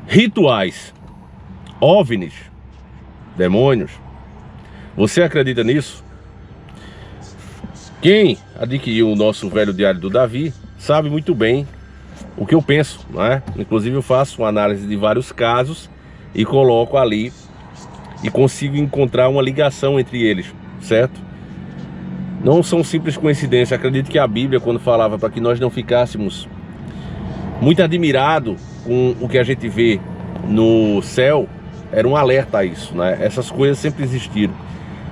rituais, OVNIs, demônios. Você acredita nisso? Quem adquiriu o nosso velho Diário do Davi sabe muito bem o que eu penso, né? Inclusive eu faço uma análise de vários casos e coloco ali e consigo encontrar uma ligação entre eles, certo? Não são simples coincidências. Acredito que a Bíblia, quando falava para que nós não ficássemos muito admirados com o que a gente vê no céu, era um alerta a isso, né? Essas coisas sempre existiram.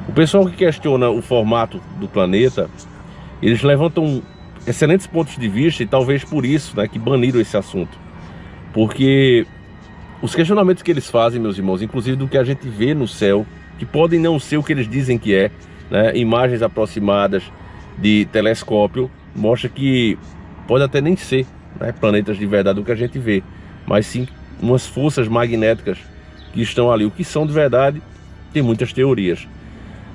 O pessoal que questiona o formato do planeta, eles levantam excelentes pontos de vista e talvez por isso, né, que baniram esse assunto. Porque os questionamentos que eles fazem, meus irmãos, inclusive do que a gente vê no céu, que podem não ser o que eles dizem que é, né, imagens aproximadas de telescópio, mostra que pode até nem ser, né, planetas de verdade o que a gente vê, mas sim umas forças magnéticas que estão ali. O que são de verdade, tem muitas teorias.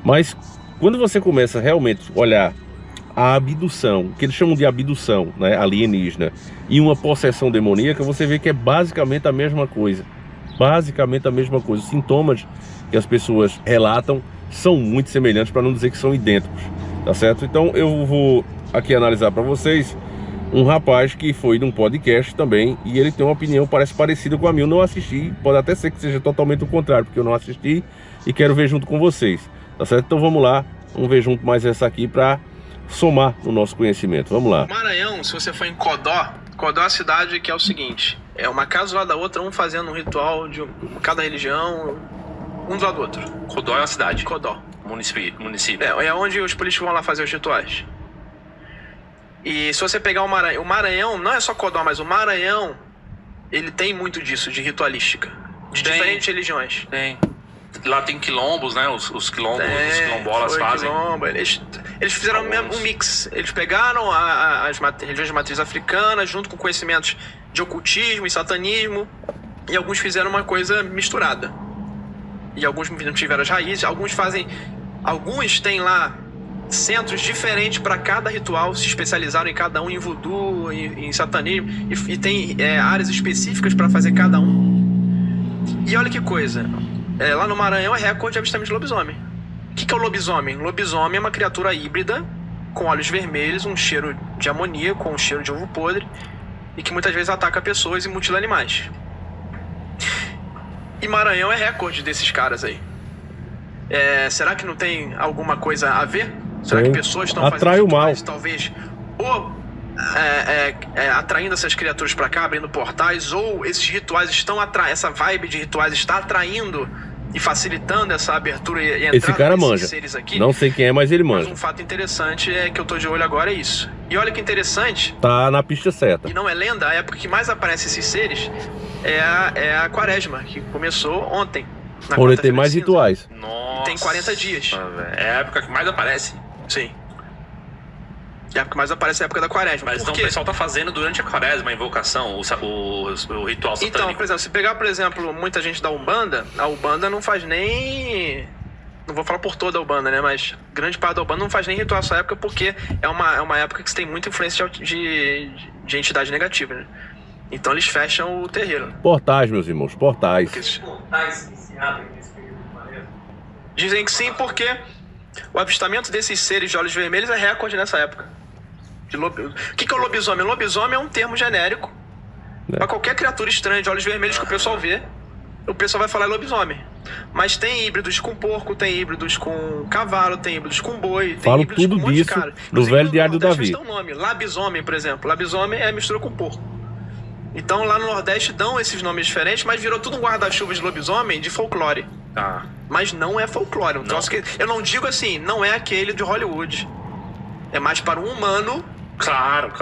Mas quando você começa realmente a olhar a abdução, que eles chamam de abdução, né, alienígena, e uma possessão demoníaca, você vê que é basicamente a mesma coisa. Basicamente a mesma coisa. Os sintomas que as pessoas relatam são muito semelhantes, para não dizer que são idênticos, tá certo? Então eu vou aqui analisar para vocês um rapaz que foi num podcast também, e ele tem uma opinião, parece parecida com a minha. Eu não assisti, pode até ser que seja totalmente o contrário, porque eu não assisti e quero ver junto com vocês, tá certo? Então vamos lá, vamos ver junto mais essa aqui para somar no nosso conhecimento. Vamos lá. Maranhão, se você for em Codó, Codó é a cidade que é o seguinte: é uma casa do lado da outra, um fazendo um ritual de cada religião, um do lado do outro. Codó é uma cidade? Codó. Município. É onde os políticos vão lá fazer os rituais. E se você pegar o Maranhão não é só Codó, mas o Maranhão, ele tem muito disso, de ritualística. De diferentes religiões. Tem. Lá tem quilombos, né? Os quilombos, os quilombolas fazem. Quilombo. Eles fizeram um mix. Eles pegaram as religiões de matriz africana, junto com conhecimentos de ocultismo e satanismo, e alguns fizeram uma coisa misturada. E alguns não tiveram as raízes, alguns têm lá centros diferentes para cada ritual, se especializaram em cada um, em voodoo, em satanismo, e tem áreas específicas para fazer cada um. E olha que coisa, lá no Maranhão é recorde de avistamento de lobisomem. O que é o lobisomem? Lobisomem é uma criatura híbrida, com olhos vermelhos, um cheiro de amoníaco, com um cheiro de ovo podre, e que muitas vezes ataca pessoas e mutila animais. E Maranhão é recorde desses caras aí. Será que não tem alguma coisa a ver? Será que pessoas estão fazendo rituais, talvez, ou atraindo essas criaturas para cá, abrindo portais, ou esses rituais estão essa vibe de rituais está atraindo e facilitando essa abertura e entrada esse cara manja. Seres aqui? Não sei quem é, mas ele manja. Mas um fato interessante que eu tô de olho agora é isso. E olha que interessante. Tá na pista certa. E não é lenda, a época que mais aparecem esses seres é a quaresma, que começou ontem. Onde tem mais rituais. Nossa. E tem 40 dias. É a época que mais aparece. Sim. E a época que mais aparece é a época da quaresma. Mas então o pessoal tá fazendo durante a quaresma a invocação, o ritual satânico. Então, por exemplo, se pegar, por exemplo, muita gente da Umbanda, a Umbanda não faz nem... Não vou falar por toda a Umbanda, né? Mas grande parte da Umbanda não faz nem ritual nessa época, porque é uma época que você tem muita influência de entidade negativa, né? Então eles fecham o terreiro. Portais, meus irmãos, portais. Portais que se abrem nesse período do planeta? Dizem que sim, porque o avistamento desses seres de olhos vermelhos é recorde nessa época. O que é o lobisomem? Lobisomem é um termo genérico para qualquer criatura estranha de olhos vermelhos que o pessoal vê. O pessoal vai falar lobisomem. Mas tem híbridos com porco, tem híbridos com cavalo, tem híbridos com boi, tem Falo híbridos tudo com um monte disso de cara. no velho Diário do Davi. Tem um nome, labisomem, por exemplo. Labisomem é mistura com porco. Então lá no Nordeste dão esses nomes diferentes, mas virou tudo um guarda-chuva de lobisomem de folclore. Tá. Mas não é folclore. Um troço que eu não digo assim, não é aquele de Hollywood. É mais para um humano. Claro.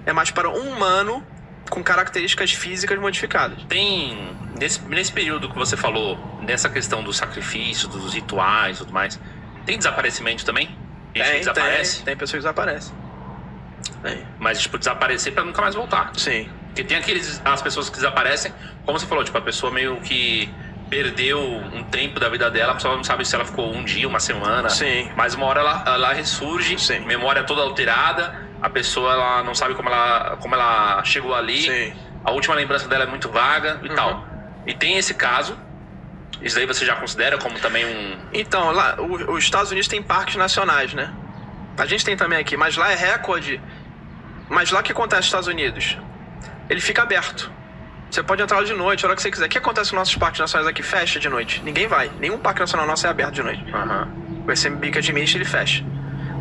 É mais para um humano com características físicas modificadas. Tem, nesse período que você falou, nessa questão do sacrifício, dos rituais e tudo mais, tem desaparecimento também? Gente que desaparece? Tem pessoas que desaparecem. Mas, tipo, desaparecer pra nunca mais voltar. Sim. Porque tem as pessoas que desaparecem, como você falou, tipo, a pessoa meio que perdeu um tempo da vida dela, a pessoa não sabe se ela ficou um dia, uma semana. Sim. Mas uma hora ela ressurge, sim, memória toda alterada, a pessoa ela não sabe como ela chegou ali, sim, a última lembrança dela é muito vaga e tal. E tem esse caso, isso daí você já considera como também um... Então, lá, os Estados Unidos tem parques nacionais, né? A gente tem também aqui, mas lá é recorde. Mas lá o que acontece nos Estados Unidos? Ele fica aberto. Você pode entrar lá de noite, a hora que você quiser. O que acontece nos nossos parques nacionais aqui? Fecha de noite. Ninguém vai. Nenhum parque nacional nosso é aberto de noite. O ICMBio que administra, ele fecha.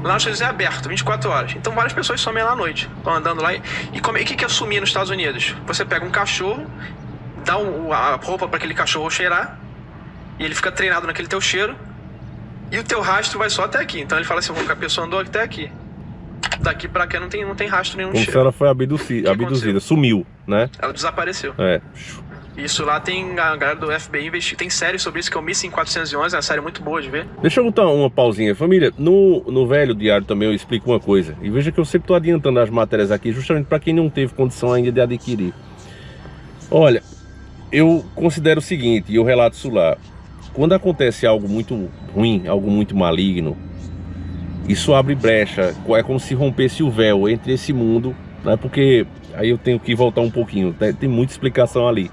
Lá nos Estados Unidos é aberto, 24 horas. Então várias pessoas somem lá à noite. Estão andando lá. E o que é sumir nos Estados Unidos? Você pega um cachorro, dá a roupa para aquele cachorro cheirar, e ele fica treinado naquele teu cheiro, e o teu rastro vai só até aqui. Então ele fala assim, a pessoa andou até aqui. Daqui pra cá não tem rastro nenhum. Como se ela foi abduzida, sumiu, né? Ela desapareceu. É. Isso lá tem a galera do FBI investiga, tem série sobre isso que é o Missing 411, é uma série muito boa de ver. Deixa eu botar uma pausinha, família. No Velho Diário também eu explico uma coisa. E veja que eu sempre estou adiantando as matérias aqui, justamente para quem não teve condição ainda de adquirir. Olha, eu considero o seguinte, e eu relato isso lá. Quando acontece algo muito ruim, algo muito maligno, isso abre brecha, é como se rompesse o véu entre esse mundo, né? Porque aí eu tenho que voltar um pouquinho, tem muita explicação ali.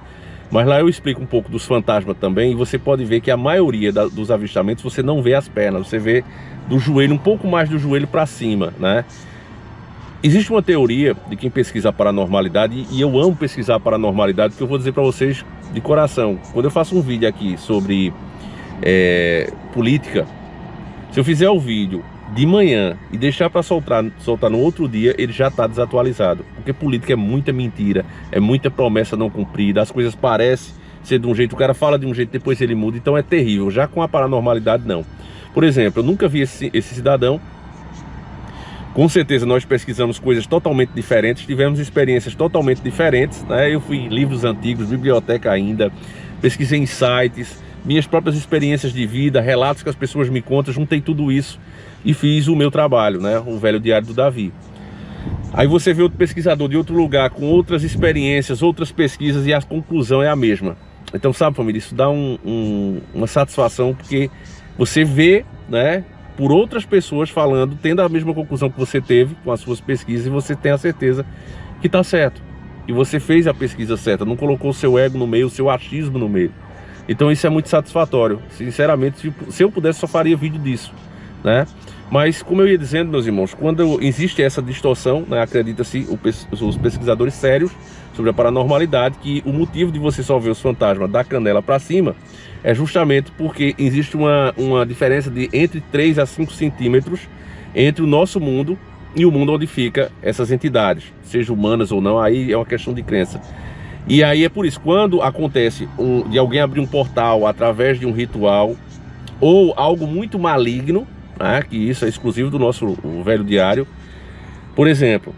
Mas lá eu explico um pouco dos fantasmas também, e você pode ver que a maioria dos avistamentos você não vê as pernas, você vê do joelho, um pouco mais do joelho para cima, né? Existe uma teoria de quem pesquisa a paranormalidade, e eu amo pesquisar a paranormalidade, porque eu vou dizer para vocês de coração, quando eu faço um vídeo aqui sobre política, se eu fizer o vídeo de manhã e deixar para soltar no outro dia, ele já está desatualizado, porque política é muita mentira, é muita promessa não cumprida, as coisas parecem ser de um jeito, o cara fala de um jeito, depois ele muda, então é terrível. Já com a paranormalidade não. Por exemplo, eu nunca vi esse cidadão, com certeza nós pesquisamos coisas totalmente diferentes, tivemos experiências totalmente diferentes, né? Eu fui em livros antigos, biblioteca ainda, pesquisei em sites, minhas próprias experiências de vida, relatos que as pessoas me contam, juntei tudo isso e fiz o meu trabalho, né? O Velho Diário do Davi. Aí você vê outro pesquisador de outro lugar, com outras experiências, outras pesquisas, e a conclusão é a mesma. Então, sabe, família, isso dá uma satisfação, porque você vê, né, por outras pessoas falando, tendo a mesma conclusão que você teve com as suas pesquisas, e você tem a certeza que está certo. E você fez a pesquisa certa, não colocou o seu ego no meio, o seu achismo no meio. Então isso é muito satisfatório. Sinceramente, se eu pudesse, só faria vídeo disso, né? Mas, como eu ia dizendo, meus irmãos, quando existe essa distorção, né, acredita-se os pesquisadores sérios sobre a paranormalidade, que o motivo de você só ver os fantasmas da canela para cima é justamente porque existe uma diferença de entre 3 a 5 centímetros entre o nosso mundo e o mundo onde fica essas entidades, seja humanas ou não, aí é uma questão de crença. E aí é por isso, quando acontece de alguém abrir um portal através de um ritual ou algo muito maligno, né, que isso é exclusivo do nosso Velho Diário, por exemplo,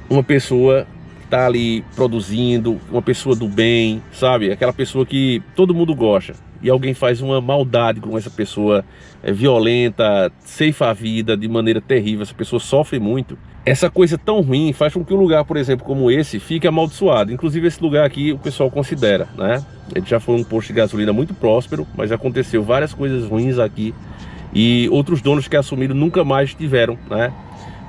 uma pessoa que está ali produzindo, uma pessoa do bem, sabe, aquela pessoa que todo mundo gosta, e alguém faz uma maldade com essa pessoa, violenta, ceifa a vida de maneira terrível, essa pessoa sofre muito. Essa coisa tão ruim faz com que um lugar, por exemplo, como esse, fique amaldiçoado. Inclusive esse lugar aqui o pessoal considera, né? Ele já foi um posto de gasolina muito próspero, mas aconteceu várias coisas ruins aqui. E outros donos que assumiram nunca mais tiveram, né,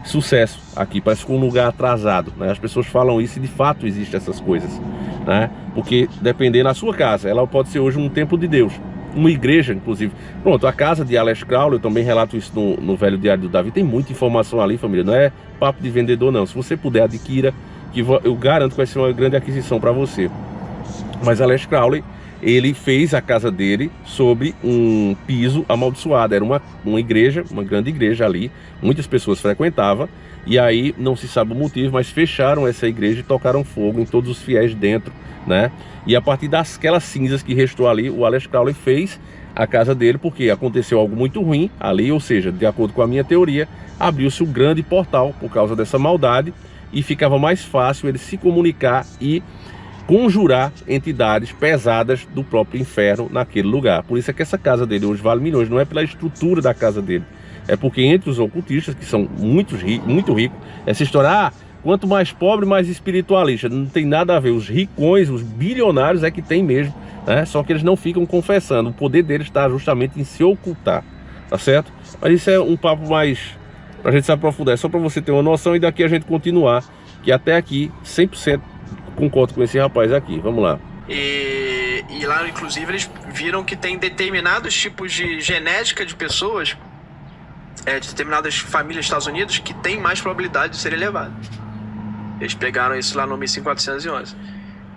sucesso aqui. Parece que um lugar atrasado, né? As pessoas falam isso e de fato existem essas coisas, né? Porque dependendo da sua casa, ela pode ser hoje um templo de Deus, uma igreja, inclusive. Pronto, a casa de Aleister Crowley, eu também relato isso no Velho Diário do Davi. Tem muita informação ali, família, não é papo de vendedor não. Se você puder, adquira, que eu garanto que vai ser uma grande aquisição para você. Mas Aleister Crowley, ele fez a casa dele sobre um piso amaldiçoado. Era uma igreja, uma grande igreja ali, muitas pessoas frequentavam, e aí não se sabe o motivo, mas fecharam essa igreja e tocaram fogo em todos os fiéis dentro, né? E a partir daquelas cinzas que restou ali, o Aleister Crowley fez a casa dele, porque aconteceu algo muito ruim ali, ou seja, de acordo com a minha teoria, abriu-se um grande portal por causa dessa maldade, e ficava mais fácil ele se comunicar e conjurar entidades pesadas do próprio inferno naquele lugar. Por isso é que essa casa dele hoje vale milhões, não é pela estrutura da casa dele, é porque entre os ocultistas, que são muito ricos, essa história, quanto mais pobre, mais espiritualista, não tem nada a ver. Os ricões, os bilionários é que tem mesmo, né? Só que eles não ficam confessando, o poder deles está justamente em se ocultar, tá certo? Mas isso é um papo mais pra gente se aprofundar, é só para você ter uma noção, e daqui a gente continuar, que até aqui 100% concordo com esse rapaz aqui. Vamos lá. E E lá, inclusive, eles viram que tem determinados tipos de genética de pessoas, de determinadas famílias dos Estados Unidos, que tem mais probabilidade de serem levadas. Eles pegaram isso lá no 1411.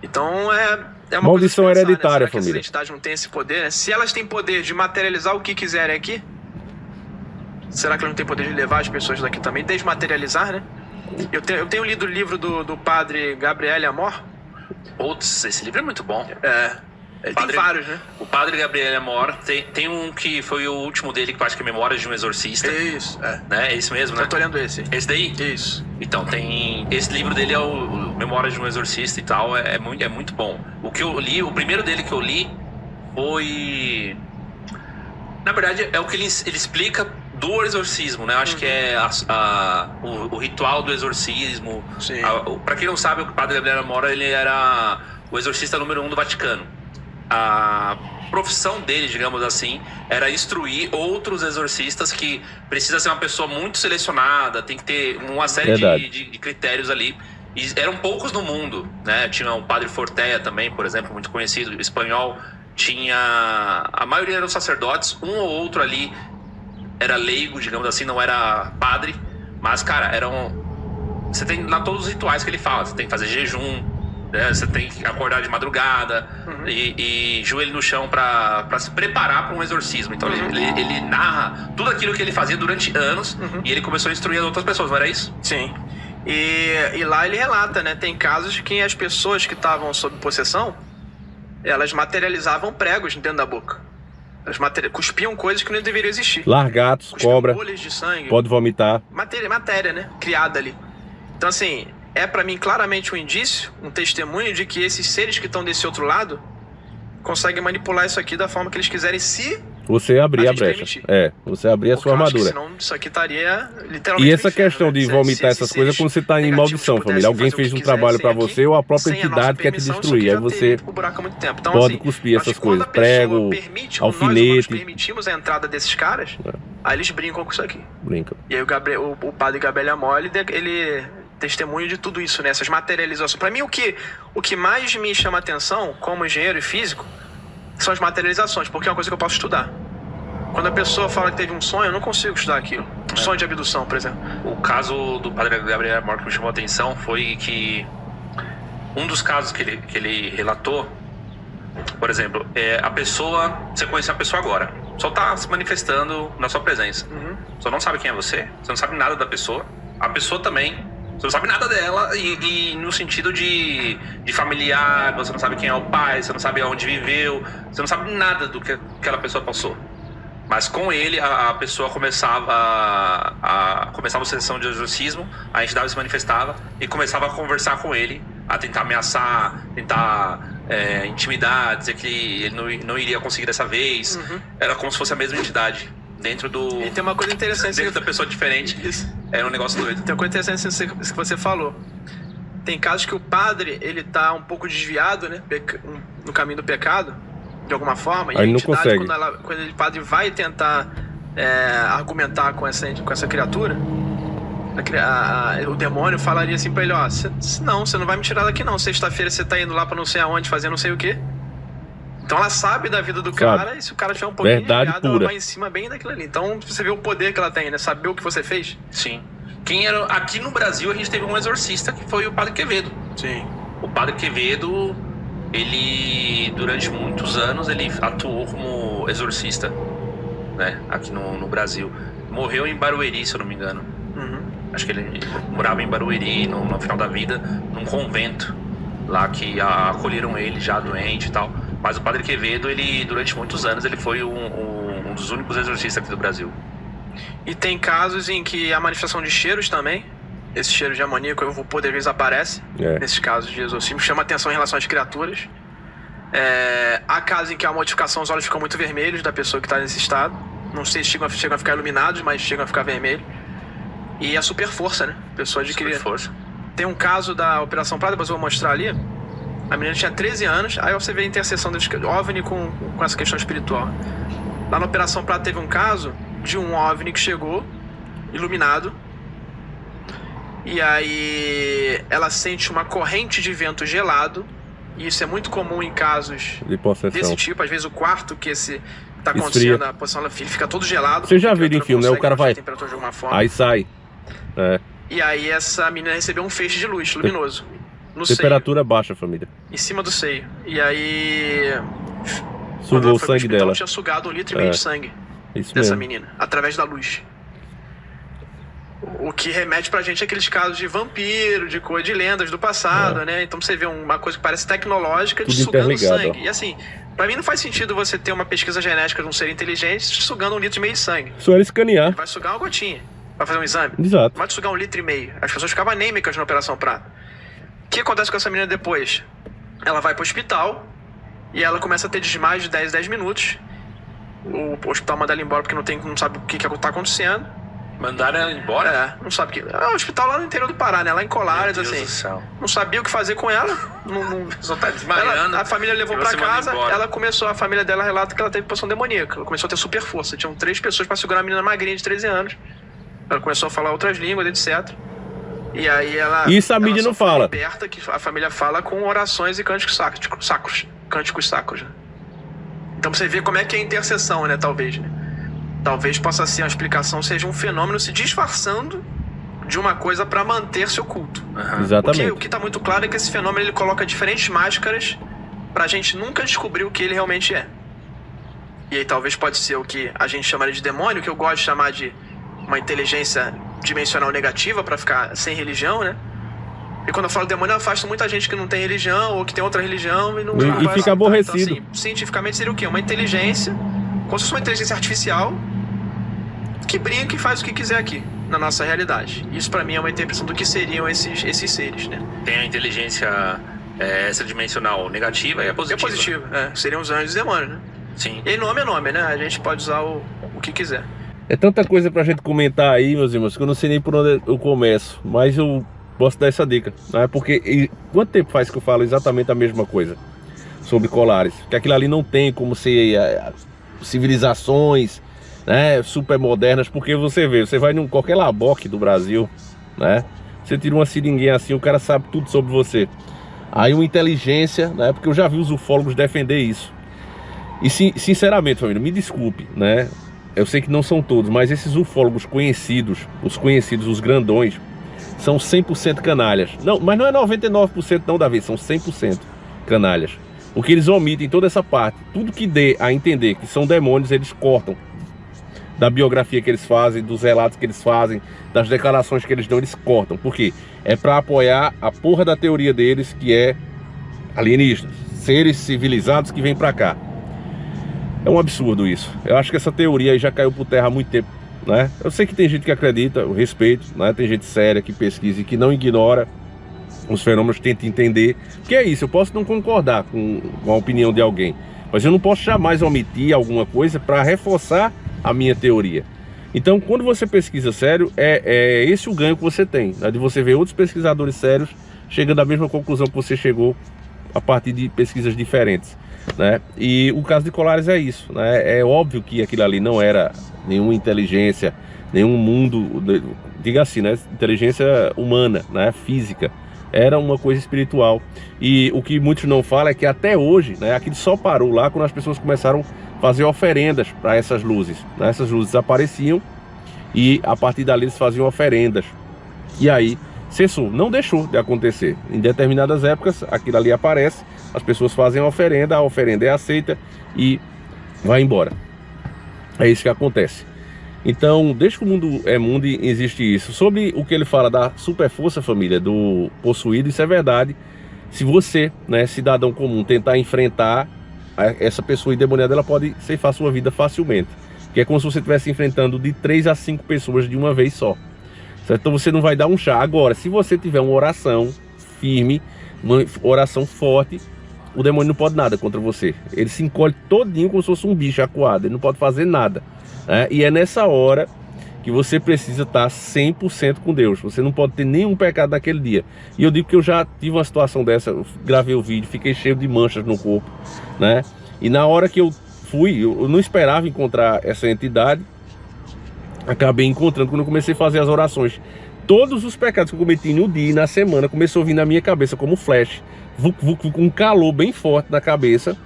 Então, é uma maldição coisa de pensar, hereditária, né? Será que família. essas entidades não têm esse poder, né? Se elas têm poder de materializar o que quiserem aqui, será que elas não têm poder de levar as pessoas daqui também, desmaterializar, né? Eu tenho lido o livro do padre Gabriel Amor. Putz, esse livro é muito bom. Ele tem vários, né? O padre Gabriel Amor tem um que foi o último dele, que eu acho que é Memórias de um Exorcista. Isso, Né? É esse mesmo, né? Eu tô lendo esse. Esse daí? Isso. Então, esse livro dele é o Memórias de um Exorcista e tal, é muito bom. O que eu li, o primeiro dele que eu li foi... Na verdade, é o que ele explica do exorcismo, né? Eu acho que é o ritual do exorcismo. Sim. Pra quem não sabe, o padre Gabriel Amor, ele era o exorcista número 1 do Vaticano. A profissão dele, digamos assim, era instruir outros exorcistas, que precisa ser uma pessoa muito selecionada, tem que ter uma série de critérios ali. E eram poucos no mundo, né? Tinha o padre Fortea também, por exemplo, muito conhecido, espanhol. Tinha... A maioria eram sacerdotes, um ou outro ali era leigo, digamos assim, não era padre. Mas, cara, você tem lá todos os rituais que ele fala. Você tem que fazer jejum, né? Você tem que acordar de madrugada e joelho no chão pra se preparar para um exorcismo. Então ele narra tudo aquilo que ele fazia durante anos e ele começou a instruir as outras pessoas, não era isso? Sim. E lá ele relata, né? Tem casos que as pessoas que estavam sob possessão, elas materializavam pregos dentro da boca. Elas cuspiam coisas que não deveriam existir. Largatos, Cuspiam cobra, bolhas de sangue. pode vomitar. Matéria, né? Criada ali. Então, assim, é pra mim claramente um indício, um testemunho de que esses seres que estão desse outro lado conseguem manipular isso aqui da forma que eles quiserem, se você abrir a gente brecha. permitir. Você abrir a sua Porque eu acho que armadura. senão isso aqui estaria literalmente E essa no inferno, questão né? de Se vomitar esses essas coisas é quando você está em negativos maldição, pudessem família. Alguém fazer o fez que um trabalho para quisessem você ou a própria sem a nossa entidade quer te permissão, destruir. isso Aí aqui já você teria ido pro buraco há muito tempo. Então, pode assim, cuspir acho que essas quando coisas. a pessoa Prego, permite, quando nós humanos alfinete. permitimos a entrada desses caras, aí eles brincam com isso aqui. Brinca. E aí o padre Gabriel Amor, ele testemunho de tudo isso, né? Essas materializações. Para mim, o que mais me chama atenção, como engenheiro e físico, são as materializações, porque é uma coisa que eu posso estudar. Quando a pessoa fala que teve um sonho, eu não consigo estudar aquilo. Um sonho de abdução, por exemplo. O caso do padre Gabriel Amor que me chamou a atenção foi que um dos casos que ele relatou, por exemplo, a pessoa, você conhece a pessoa agora, só tá se manifestando na sua presença. Você não sabe quem é você não sabe nada da pessoa, a pessoa também, você não sabe nada dela, e no sentido de familiar, você não sabe quem é o pai, você não sabe onde viveu, você não sabe nada do que aquela pessoa passou. Mas com ele, a pessoa começava a sessão de exorcismo, a entidade se manifestava e começava a conversar com ele, a tentar ameaçar, tentar intimidar, dizer que ele não iria conseguir dessa vez. Era como se fosse a mesma entidade. Dentro do... E tem uma coisa interessante... Dentro da pessoa diferente. Isso. É um negócio doido. Tem uma coisa interessante isso que você falou. Tem casos que o padre, ele tá um pouco desviado, né? No caminho do pecado, de alguma forma. E aí a não entidade, consegue. quando o padre vai tentar argumentar com essa criatura, o demônio falaria assim pra ele, ó, você não vai me tirar daqui não. Sexta-feira você tá indo lá pra não sei aonde, fazer não sei o quê. Então ela sabe da vida do cara, e se o cara tiver um pouquinho verdade ligado, pura. ela vai em cima bem daquilo ali. Então você vê o poder que ela tem, né? Saber o que você fez. Sim. Aqui no Brasil a gente teve um exorcista que foi o Padre Quevedo. Sim. O Padre Quevedo, ele durante muitos anos ele atuou como exorcista, né? Aqui no Brasil. Morreu em Barueri, se eu não me engano. Acho que ele morava em Barueri no final da vida, num convento lá que acolheram ele já doente e tal. Mas o Padre Quevedo, ele durante muitos anos ele foi um dos únicos exorcistas aqui do Brasil. E tem casos em que a manifestação de cheiros também, esse cheiro de amoníaco, o poder às vezes aparece, nesses casos de exorcismo, chama atenção em relação às criaturas. Há casos em que a modificação, os olhos ficam muito vermelhos da pessoa que está nesse estado. Não sei se chegam a ficar iluminados, mas chegam a ficar vermelhos. E a super força, né? A pessoa adquire. Super força. Tem um caso da Operação Prata, depois eu vou mostrar ali. A menina tinha 13 anos, aí você vê a interseção do OVNI com essa questão espiritual. Lá na Operação Prata teve um caso de um OVNI que chegou, iluminado, e aí ela sente uma corrente de vento gelado E isso é muito comum em casos De possessão. desse tipo. Às vezes o quarto que esse tá Esfria. acontecendo, a posição ele fica todo gelado. Você já porque a viu em criatura filme, né? O consegue cara baixar a vai- temperatura de alguma forma. Aí sai. É. E aí essa menina recebeu um feixe de luz luminoso no seio, Temperatura baixa, família. em cima do seio. E aí quando Sugou ela o foi pro sangue hospital, dela. tinha sugado 1,5 litro de sangue Isso dessa mesmo. menina, através da luz. O que remete pra gente àqueles casos de vampiro, de lendas do passado, né? Então você vê uma coisa que parece tecnológica de Tudo sugando interligado, sangue. E assim, pra mim não faz sentido você ter uma pesquisa genética de um ser inteligente sugando 1,5 litro de sangue. Só era escanear. Vai sugar uma gotinha, vai fazer um exame. Exato. Não vai te sugar 1,5 litro. As pessoas ficavam anêmicas na Operação Prata. O que acontece com essa menina depois? Ela vai pro hospital e ela começa a ter desmaios de 10 minutos. O hospital manda ela embora porque não sabe o que tá acontecendo. Mandaram ela embora? Não sabe o que. É um hospital lá no interior do Pará, né? Lá em Colares, Meu Deus assim. do céu. Não sabia o que fazer com ela. Só tá desmaiando. A família levou e pra você manda casa. embora. Ela começou, a família dela relata que ela teve poção demoníaca. Ela começou a ter super força. Tinham 3 pessoas pra segurar a menina magrinha de 13 anos. Ela começou a falar outras línguas, etc. E aí ela. Isso a mídia ela não só foi fala. liberta, que a família fala com orações e cânticos sacros. Cânticos sacros. Né? Então você vê como é que é a intercessão, né? Talvez, né? Talvez possa ser a explicação, seja um fenômeno se disfarçando de uma coisa para manter-se oculto. Exatamente. O que tá muito claro é que esse fenômeno ele coloca diferentes máscaras pra gente nunca descobrir o que ele realmente é. E aí talvez pode ser o que a gente chamaria de demônio, que eu gosto de chamar de uma inteligência dimensional negativa para ficar sem religião, né? E quando eu falo demônio, eu afasto muita gente que não tem religião ou que tem outra religião e não E vai fica aceitar. aborrecido. Então, assim, cientificamente seria o quê? Uma inteligência, como se fosse uma inteligência artificial que brinca e faz o que quiser aqui, na nossa realidade. Isso pra mim é uma interpretação do que seriam esses seres, né? Tem a inteligência extradimensional negativa e a É positiva. positivo, seriam os anjos e demônios, né? Sim. E aí nome é nome, né? A gente pode usar o que quiser. É tanta coisa pra gente comentar aí, meus irmãos, que eu não sei nem por onde eu começo. Mas eu posso dar essa dica, né? Porque quanto tempo faz que eu falo exatamente a mesma coisa sobre Colares? Que aquilo ali não tem como ser civilizações, né, super modernas, porque você vai em qualquer laboque do Brasil, né? Você tira uma seringuinha assim, o cara sabe tudo sobre você. Aí uma inteligência, né? Porque eu já vi os ufólogos defender isso. E sinceramente, família, me desculpe, né? Eu sei que não são todos, mas esses ufólogos conhecidos, os grandões, são 100% canalhas. Não, mas não é 99% não, Davi, são 100% canalhas. Porque eles omitem toda essa parte. Tudo que dê a entender que são demônios, eles cortam. Da biografia que eles fazem, dos relatos que eles fazem, das declarações que eles dão, eles cortam. Por quê? É pra apoiar a porra da teoria deles, que é alienígenas, seres civilizados que vêm pra cá. É um absurdo isso. Eu acho que essa teoria aí já caiu por terra há muito tempo, né? Eu sei que tem gente que acredita, eu respeito, né? Tem gente séria que pesquisa e que não ignora os fenômenos, tenta entender. Porque é isso, eu posso não concordar com a opinião de alguém, mas eu não posso jamais omitir alguma coisa para reforçar a minha teoria. Então, quando você pesquisa sério, é esse o ganho que você tem, né? De você ver outros pesquisadores sérios chegando à mesma conclusão que você chegou a partir de pesquisas diferentes, né? E o caso de Colares é isso, né? É óbvio que aquilo ali não era nenhuma inteligência, nenhum mundo, diga assim, né? Inteligência humana, né? Física. Era uma coisa espiritual. E o que muitos não falam é que até hoje, né? Aquilo só parou lá quando as pessoas começaram a fazer oferendas para essas luzes, né? Essas luzes apareciam e a partir dali eles faziam oferendas. E aí cessou, não deixou de acontecer. Em determinadas épocas aquilo ali aparece, as pessoas fazem a oferenda é aceita e vai embora. É isso que acontece. Então, desde que o mundo é mundo, existe isso. Sobre o que ele fala da super força, família, do possuído, isso é verdade. Se você, né, cidadão comum, tentar enfrentar essa pessoa endemoniada, ela pode ceifar sua vida facilmente. Que é como se você estivesse enfrentando de 3 a 5 pessoas de uma vez só. Certo? Então você não vai dar um chá. Agora, se você tiver uma oração firme, uma oração forte, o demônio não pode nada contra você. Ele se encolhe todinho como se fosse um bicho acuado. Ele não pode fazer nada. E é nessa hora que você precisa estar 100% com Deus. Você não pode ter nenhum pecado naquele dia. E eu digo que eu já tive uma situação dessa. Eu gravei o vídeo, fiquei cheio de manchas no corpo, né? E na hora que eu fui, eu não esperava encontrar essa entidade. Acabei encontrando quando eu comecei a fazer as orações. Todos os pecados que eu cometi no dia e na semana começou a vir na minha cabeça como flash. com um calor bem forte na cabeça,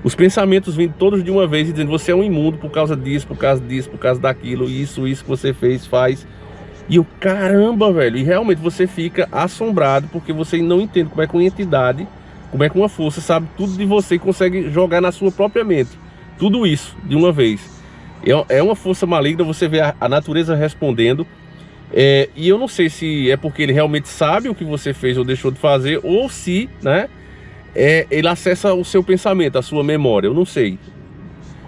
os pensamentos vindo todos de uma vez e dizendo: você é um imundo por causa disso, por causa disso, por causa daquilo, isso que você fez, faz. E eu, caramba, velho, e realmente você fica assombrado, porque você não entende como é que uma entidade, como é que uma força sabe tudo de você e consegue jogar na sua própria mente tudo isso de uma vez. É uma força maligna, você vê a natureza respondendo. E eu não sei se é porque ele realmente sabe o que você fez ou deixou de fazer, ou se, né, ele acessa o seu pensamento, a sua memória. Eu não sei.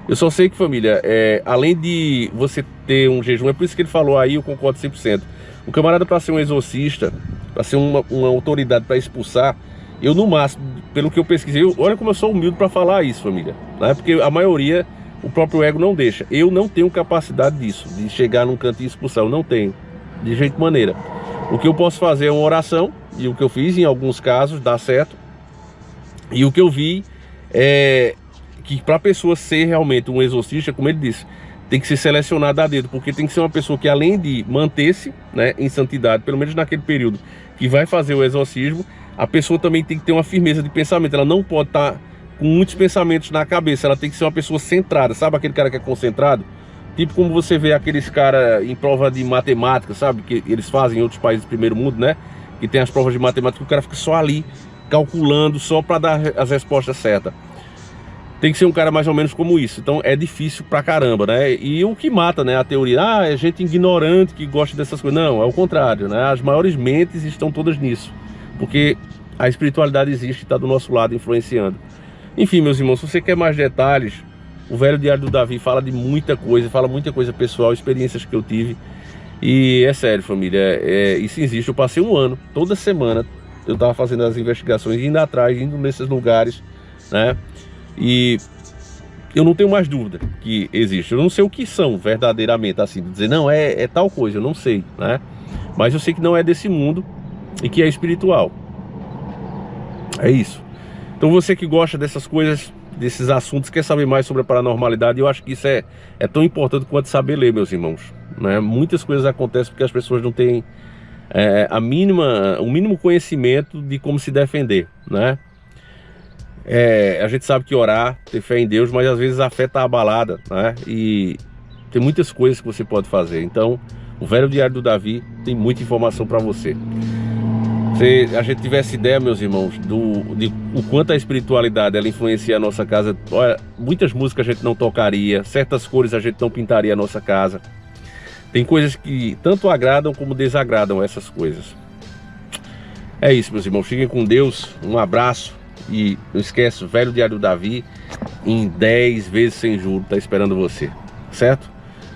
Eu só sei que, família, além de você ter um jejum, é por isso que ele falou aí, eu concordo 100%. O camarada, para ser um exorcista, para ser uma autoridade para expulsar, eu no máximo, pelo que eu pesquisei, olha como eu sou humilde para falar isso, família, né? Porque a maioria, o próprio ego não deixa. Eu não tenho capacidade disso, de chegar num canto e expulsar. Eu não tenho, de jeito maneira. O que eu posso fazer é uma oração, e o que eu fiz em alguns casos dá certo. E o que eu vi é que para a pessoa ser realmente um exorcista, como ele disse, tem que ser selecionada a dedo, porque tem que ser uma pessoa que, além de manter-se, né, em santidade, pelo menos naquele período que vai fazer o exorcismo, a pessoa também tem que ter uma firmeza de pensamento. Ela não pode estar com muitos pensamentos na cabeça, ela tem que ser uma pessoa centrada. Sabe aquele cara que é concentrado? Tipo como você vê aqueles caras em prova de matemática, sabe? Que eles fazem em outros países do primeiro mundo, né? Que tem as provas de matemática, o cara fica só ali, calculando, só para dar as respostas certas. Tem que ser um cara mais ou menos como isso. Então é difícil pra caramba, né? E o que mata, né, a teoria, é gente ignorante que gosta dessas coisas. Não, é o contrário, né? As maiores mentes estão todas nisso, porque a espiritualidade existe e está do nosso lado influenciando. Enfim, meus irmãos, se você quer mais detalhes, o Velho Diário do Davi fala de muita coisa, fala muita coisa pessoal, experiências que eu tive. E é sério, família, isso existe. Eu passei um ano, toda semana eu estava fazendo as investigações, indo atrás, indo nesses lugares, né? E eu não tenho mais dúvida que existe. Eu não sei o que são verdadeiramente, assim, de dizer, não, é tal coisa, eu não sei, né? Mas eu sei que não é desse mundo e que é espiritual. É isso. Então você que gosta dessas coisas, desses assuntos, quer saber mais sobre a paranormalidade, eu acho que isso é tão importante quanto saber ler, meus irmãos, né? Muitas coisas acontecem porque as pessoas não têm o mínimo conhecimento de como se defender, né? A gente sabe que orar, ter fé em Deus, mas às vezes a fé está abalada, né? E tem muitas coisas que você pode fazer. Então, o Velho Diário do Davi tem muita informação para você. Se a gente tivesse ideia, meus irmãos, de o quanto a espiritualidade ela influencia a nossa casa, olha, muitas músicas a gente não tocaria, certas cores a gente não pintaria a nossa casa. Tem coisas que tanto agradam como desagradam essas coisas. É isso, meus irmãos, fiquem com Deus, um abraço. E não esquece, o Velho Diário do Davi em 10 vezes sem juros está esperando você, certo?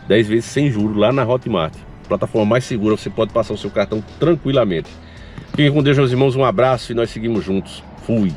10 vezes sem juros lá na Hotmart, plataforma mais segura, você pode passar o seu cartão tranquilamente. Fiquem com Deus, meus irmãos, um abraço e nós seguimos juntos. Fui!